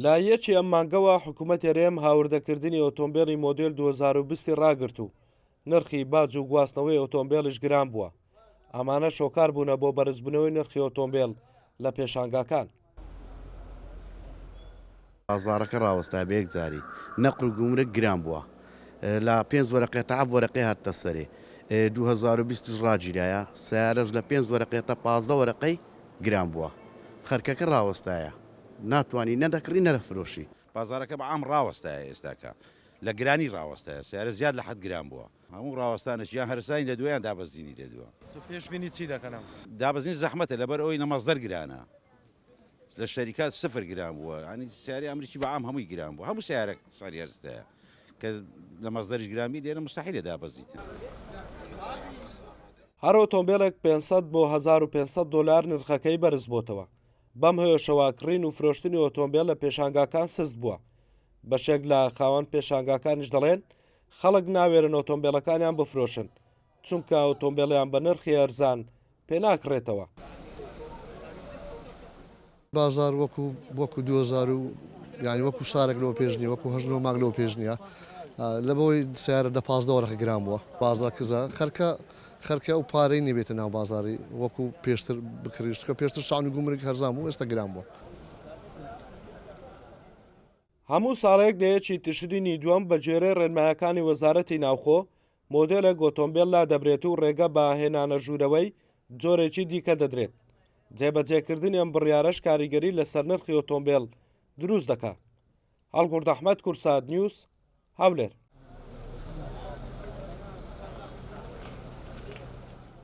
لە یەکی ئەم مانگەوە حکوومەت هێرێم هاوردەکردنی ئۆتۆمبیلی مۆدێل 2020 ڕاگرت و نرخی باج و گواستنەوەی ئۆتۆمبیلش گران بووە. ئەمانە شۆکار بوونە بۆ بەرزبوونەوەی نرخی ئۆتۆمبیل لە پێشانگاکان. بازارەکە ڕاوەستا بە یەکجاری نەقل و گومرک گران بووە لە 5 وەرەقێ تا 7 وەرەقەی هاتە سەرێ 2020 ڕاگیرایە سیارەش لە 5 وەرەقێ تا 15 وەرەقەی گران بووە. خەرکەکە ڕاوەستایە ناتوانانی نەدەکڕی نەرەفرۆشی. بازارەکە بە ئام ڕاوەستایە ئێستاکە لە گرانی ڕاوەستایە سیارە زیاد لە حەد گران بووە. هەموو ڕاوەستانش یان هەرسانی لە دویان دابەزینی لێدووە. پێشبینی چی دەکەنەوە؟ دابەزین زەحمەتە لەبەر ئەوی نەمەزدەر گرانە لە شەریکات سفر گران بووە. ینی سیاری ئەمریکی بە ئام هەمووی گران بووە. هەموو سیارێک سەری هەرستەیە کە لە مەزدەریش گرامی لێرە مستەحیلە دابەزیت. هەر ئۆتۆمبیلێک 500 بۆ 1500 دلار نرخەکەی بەرز بۆتەوە. بەم هۆیشەوە کڕین و فرۆشتنی ئۆتۆمبیل لە پێشانگاکان سست بووە. بەشێک لە خاوەن پێشانگاکانیش دەڵێن خەڵک ناوێرن ئۆتۆمبیلەکانیان بفرۆشن چونکە ئۆتۆمبیلیان بە نرخی ئەرزان پێناکڕێتەوە. بازار وەکو 2000 یانی وەکو سارێک لەوە پێشنی وەکو هەژنەوە مانگ لەوە پێشنیە لە بەوەی سیارە دە 15 وەرەقە گران بووە. بازار کزە خەرکە و پارەی نەبێتە ناو بازاری وەکو پێشتر بکریشتکە پێشتر شان و گومرگ هەرزان بوو ئێستا گران بووە. هەموو ساڵێک لە یەکی تشرینی دووەم بە گوێرەی ڕێنمایەکانی وەزارەتی ناوخۆ مۆدێلێک ئۆتۆمبیل لا دەبرێت و ڕێگە بە هێنانە ژوورەوەی جۆرێکی دیکە دەدرێت. جێبەجێکردنی ئەم بڕیارەش کاریگەری لەسەر نرخی ئۆتۆمبیل دروست دەکات. هەڵگورد ئەحمەد، کورسات نیوز، هەولێر.